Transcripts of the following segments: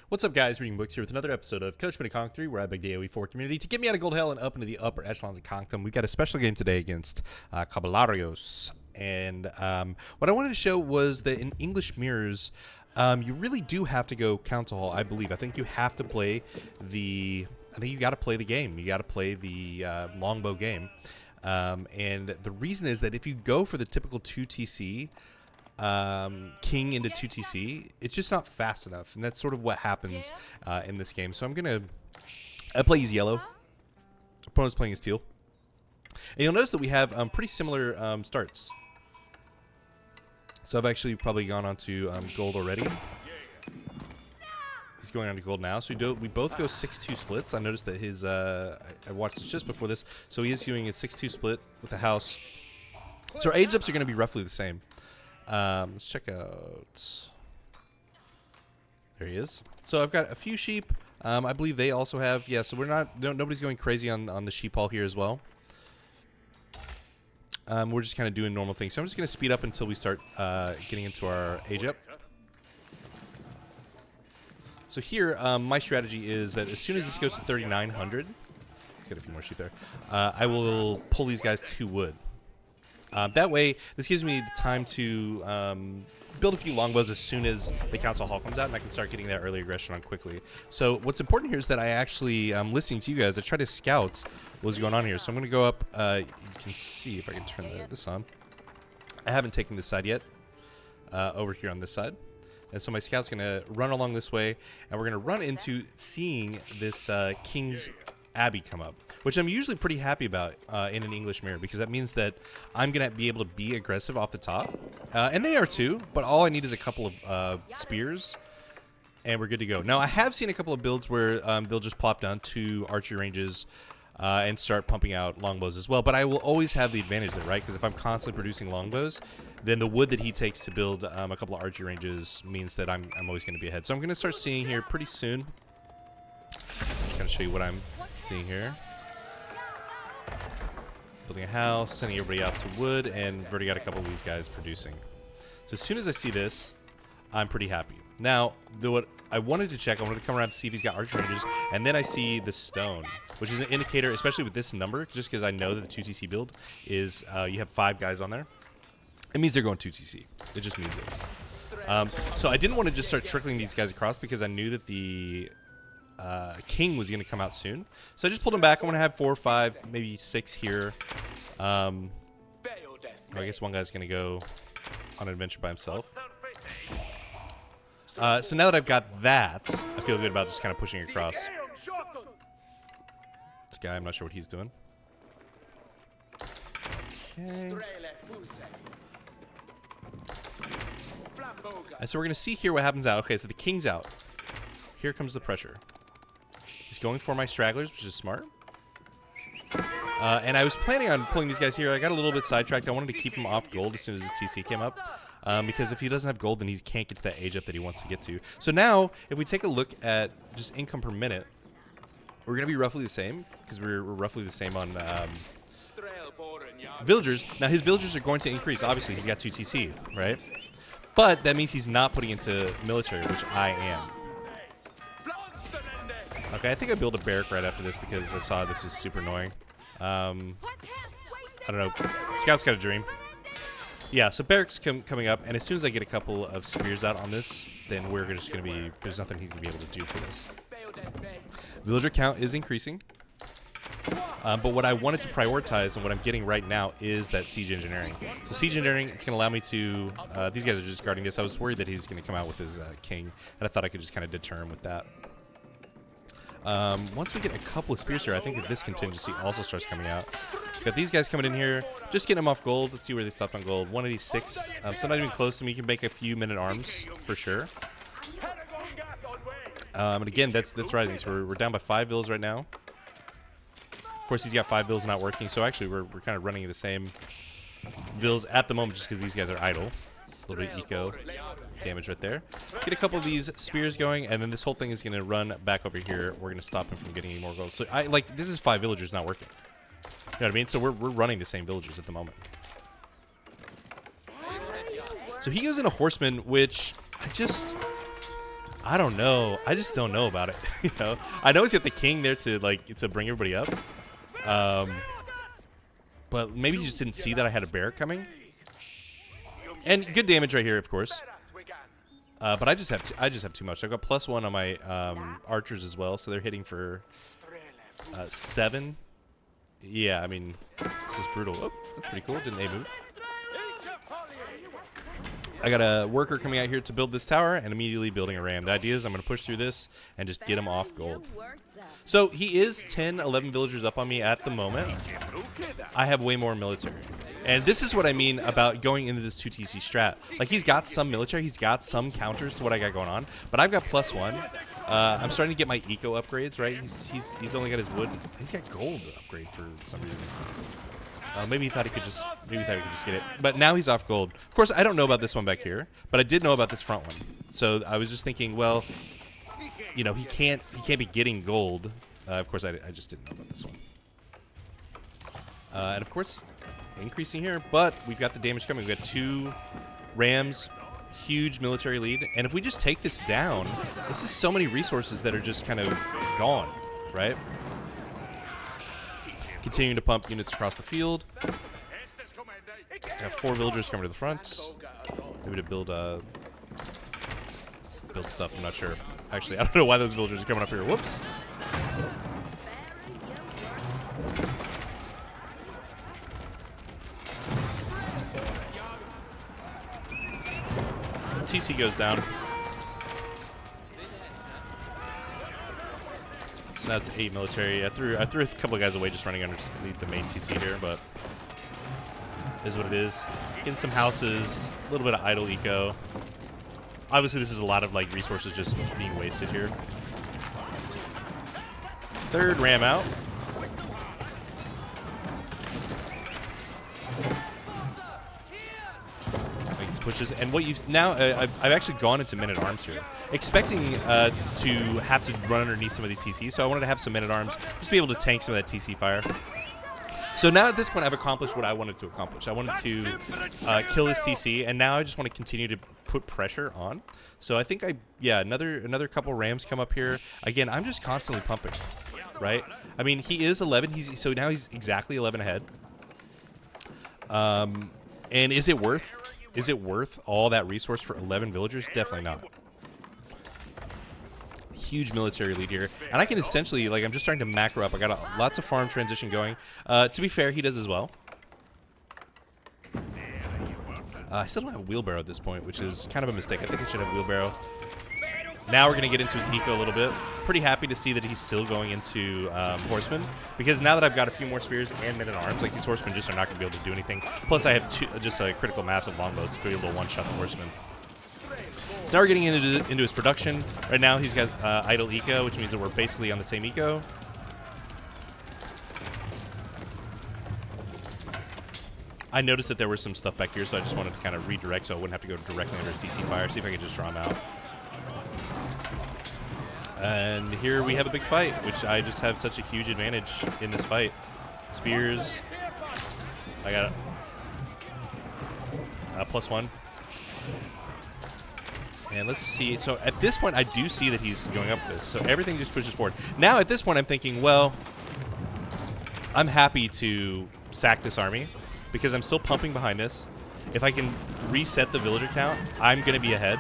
What's up, guys? Reading Books here with another episode of Coach Conq 3, where I beg the AoE4 community to get me out of Gold Hell and up into the upper echelons of Conqudom. We've got a special game today against Caballarios. And what I wanted to show was that in English Mirrors, you really do have to go Council Hall, I believe. I think you have to play the... I think you got to play the game. You got to play the longbow game. And the reason is that if you go for the typical 2TC... king into 2TC, it's just not fast enough, and that's sort of what happens in this game. So I play as yellow, opponent's playing as teal, and you'll notice that we have pretty similar starts. So I've actually probably gone on to gold already. He's going on to gold now, so we both go 6-2 splits. I noticed that his I watched this just before this, so he is doing a 6-2 split with the house. So our age ups are going to be roughly the same. Let's check out. There he is. So I've got a few sheep. I believe they also have. Yeah. So we're not. Nobody's going crazy on the sheep hall here as well. We're just kind of doing normal things. So I'm just going to speed up until we start getting into our age up. So here, my strategy is that as soon as this goes to 3,900, let's get a few more sheep there. I will pull these guys to wood. That way, this gives me the time to build a few longbows as soon as the Council Hall comes out, and I can start getting that early aggression on quickly. So what's important here is that I actually, listening to you guys, I try to scout what's going on here. So I'm going to go up, you can see if I can turn this on. I haven't taken this side yet, over here on this side. And so my scout's going to run along this way, and we're going to run into seeing this King's Abbey come up, which I'm usually pretty happy about in an English mirror, because that means that I'm going to be able to be aggressive off the top. And they are too, but all I need is a couple of spears, and we're good to go. Now, I have seen a couple of builds where they'll just plop down 2 archery ranges and start pumping out longbows as well, but I will always have the advantage there, right? Because if I'm constantly producing longbows, then the wood that he takes to build a couple of archery ranges means that I'm always going to be ahead. So I'm going to start seeing here pretty soon. I'm just going to show you what I'm seeing here. Building a house, sending everybody out to wood, and we've already got a couple of these guys producing. So as soon as I see this, I'm pretty happy. Now, what I wanted to check, I wanted to come around to see if he's got archer ranges, and then I see the stone, which is an indicator, especially with this number, just because I know that the 2TC build is you have 5 guys on there. It means they're going 2TC. It just means it. So I didn't want to just start trickling these guys across because I knew that the king was going to come out soon. So I just pulled him back. I want to have 4 or 5, maybe 6 here. I guess one guy's going to go on an adventure by himself. So now that I've got that, I feel good about just kind of pushing across. This guy, I'm not sure what he's doing. Okay. And so we're going to see here what happens out. Okay, so the king's out. Here comes the pressure. He's going for my stragglers, which is smart. And I was planning on pulling these guys here. I got a little bit sidetracked. I wanted to keep him off gold as soon as his TC came up. Because if he doesn't have gold, then he can't get to that age up that he wants to get to. So now, if we take a look at just income per minute, we're going to be roughly the same. Because we're roughly the same on villagers. Now, his villagers are going to increase. Obviously, he's got 2 TC, right? But that means he's not putting into military, which I am. Okay, I think I built a barrack right after this because I saw this was super annoying. I don't know. Scout's got a dream. Yeah, so barracks coming up, and as soon as I get a couple of spears out on this, then we're just going to be... There's nothing he's going to be able to do for this. Villager count is increasing. But what I wanted to prioritize and what I'm getting right now is that siege engineering. So siege engineering, it's going to allow me to... these guys are just guarding this. I was worried that he's going to come out with his king, and I thought I could just kind of deter him with that. Once we get a couple of spears here, I think that this contingency also starts coming out. Got these guys coming in here, just getting them off gold. Let's see where they stopped on gold. 186. So not even close to me. You can make a few men-at-arms for sure. And again, that's rising. So we're down by 5 vills right now. Of course, he's got 5 vills not working. So actually, we're kind of running the same vills at the moment just because these guys are idle. A little bit of eco damage right there. Get a couple of these spears going, and then this whole thing is going to run back over here. We're going to stop him from getting any more gold. So this is 5 villagers not working. You know what I mean? So we're running the same villagers at the moment. So he goes in a horseman, which I don't know. I just don't know about it. You know, I know he's got the king there to bring everybody up. But maybe he just didn't see that I had a bear coming. And good damage right here, of course. But I just have too much. I've got +1 on my archers as well, so they're hitting for 7. Yeah, I mean, this is brutal. Oh, that's pretty cool. Didn't A move. I got a worker coming out here to build this tower and immediately building a ram. The idea is I'm going to push through this and just get him off gold. So he is 10, 11 villagers up on me at the moment. I have way more military. And this is what I mean about going into this 2TC strat. Like, he's got some military, he's got some counters to what I got going on, but I've got +1. I'm starting to get my eco upgrades, right? He's only got his wood. He's got gold upgrade for some reason. Maybe he thought he could just get it. But now he's off gold. Of course, I don't know about this one back here, but I did know about this front one. So I was just thinking, well, you know, he can't be getting gold. Of course, I just didn't know about this one. And of course, increasing here, but we've got the damage coming. We've got 2 rams, huge military lead, and if we just take this down, this is so many resources that are just kind of gone, right? Continuing to pump units across the field. Got 4 villagers coming to the front. Maybe to build stuff. I'm not sure. Actually, I don't know why those villagers are coming up here. Whoops. TC goes down. So now it's 8 military. I threw a couple of guys away just running underneath the main TC here, but it is what it is. Getting some houses, a little bit of idle eco. Obviously, this is a lot of like resources just being wasted here. 3rd ram out. Pushes, and what you've now I've actually gone into men-at-arms here, expecting to have to run underneath some of these TCs, so I wanted to have some men-at-arms just be able to tank some of that TC fire. So now at this point I've accomplished what I wanted to accomplish. I wanted to kill this TC, and now I just want to continue to put pressure on. So I think another couple rams come up here. Again, I'm just constantly pumping, right? I mean, he is 11, so now he's exactly 11 ahead. And is it worth all that resource for 11 villagers? Definitely not. Huge military lead here. And I can essentially, like, I'm just trying to macro up. I got lots of farm transition going. To be fair, he does as well. I still don't have a wheelbarrow at this point, which is kind of a mistake. I think I should have a wheelbarrow. Now we're going to get into his eco a little bit. Pretty happy to see that he's still going into horsemen, because now that I've got a few more spears and men-at-arms, like, these horsemen just are not going to be able to do anything. Plus, I have just a critical mass of longbows to be able to one-shot the horsemen. So now we're getting into his production. Right now, he's got idle eco, which means that we're basically on the same eco. I noticed that there was some stuff back here, so I just wanted to kind of redirect so I wouldn't have to go directly under CC fire. See if I could just draw him out. And here we have a big fight, which I just have such a huge advantage in this fight. Spears. I got +1. And let's see. So at this point, I do see that he's going up this. So everything just pushes forward. Now at this point, I'm thinking, well, I'm happy to sack this army because I'm still pumping behind this. If I can reset the villager count, I'm going to be ahead.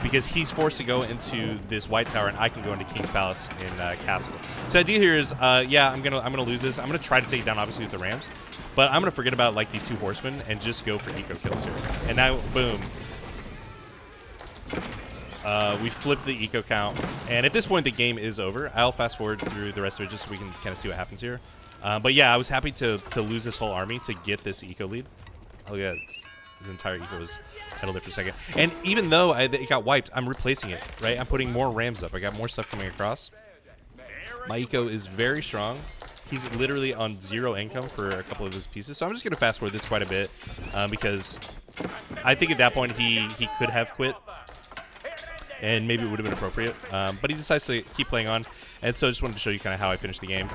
Because he's forced to go into this white tower, and I can go into King's Palace in Castle. So the idea here is, yeah, I'm gonna lose this. I'm gonna try to take it down, obviously, with the rams, but I'm gonna forget about like these 2 horsemen and just go for eco kills here. And now, boom, we flipped the eco count, and at this point, the game is over. I'll fast forward through the rest of it just so we can kind of see what happens here. But yeah, I was happy to lose this whole army to get this eco lead. Oh yeah. His entire eco was held there for a second. And even though it got wiped, I'm replacing it, right? I'm putting more rams up. I got more stuff coming across. My eco is very strong. He's literally on 0 income for a couple of his pieces. So I'm just going to fast forward this quite a bit because I think at that point he could have quit. And maybe it would have been appropriate. But he decides to keep playing on. And so I just wanted to show you kind of how I finished the game.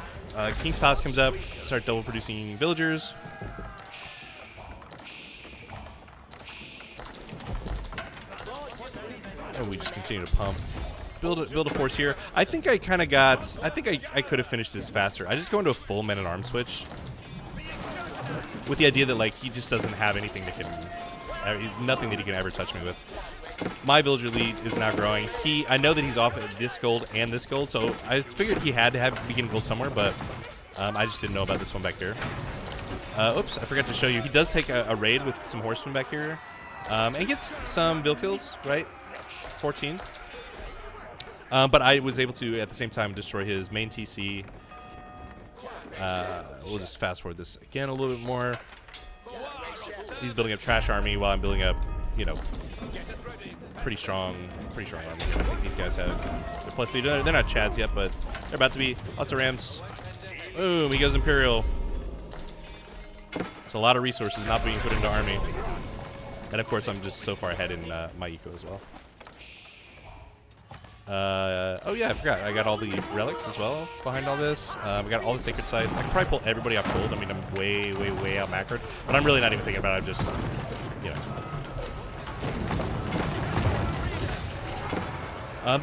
King's Palace comes up. Start double producing villagers. And we just continue to pump. Build a force here. I think I kind of got... I think I could have finished this faster. I just go into a full men at arm switch. With the idea that, like, he just doesn't have anything that can... nothing that he can ever touch me with. My villager lead is now growing. I know that he's off at this gold and this gold, so I figured he had to have beginning gold somewhere, but I just didn't know about this one back here. Oops, I forgot to show you. He does take a raid with some horsemen back here. And gets some vill kills, right? 14. But I was able to, at the same time, destroy his main TC. We'll just fast forward this again a little bit more. He's building up trash army while I'm building up, you know, pretty strong army. I think these guys have their plus 3. They're not Chads yet, but they're about to be. Lots of Rams. Boom, he goes Imperial. It's a lot of resources not being put into army. And of course, I'm just so far ahead in my eco as well. Oh yeah, I forgot. I got all the relics as well behind all this. I got all the sacred sites. I can probably pull everybody off gold. I mean, I'm way, way, way out macroed. But I'm really not even thinking about it. I'm just, you know.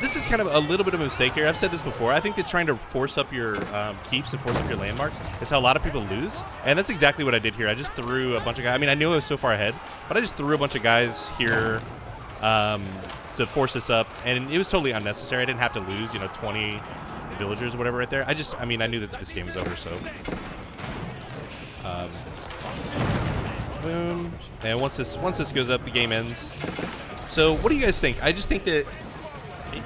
This is kind of a little bit of a mistake here. I've said this before. I think that trying to force up your keeps and force up your landmarks is how a lot of people lose. And that's exactly what I did here. I just threw a bunch of guys. I mean, I knew I was so far ahead, but I just threw a bunch of guys here to force this up. And it was totally unnecessary. I didn't have to lose, you know, 20 villagers or whatever right there. I mean, I knew that this game was over, so. Boom. And once this goes up, the game ends. So what do you guys think? I just think that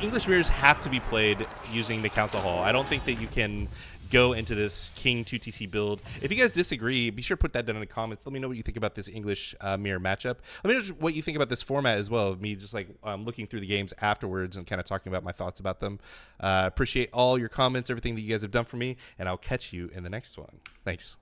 English mirrors have to be played using the council hall. I don't think that you can go into this King 2TC build. If you guys disagree, be sure to put that down in the comments. Let me know what you think about this English mirror matchup. Let me know what you think about this format as well, of me just like looking through the games afterwards and kind of talking about my thoughts about them. Appreciate all your comments, everything that you guys have done for me, and I'll catch you in the next one. Thanks.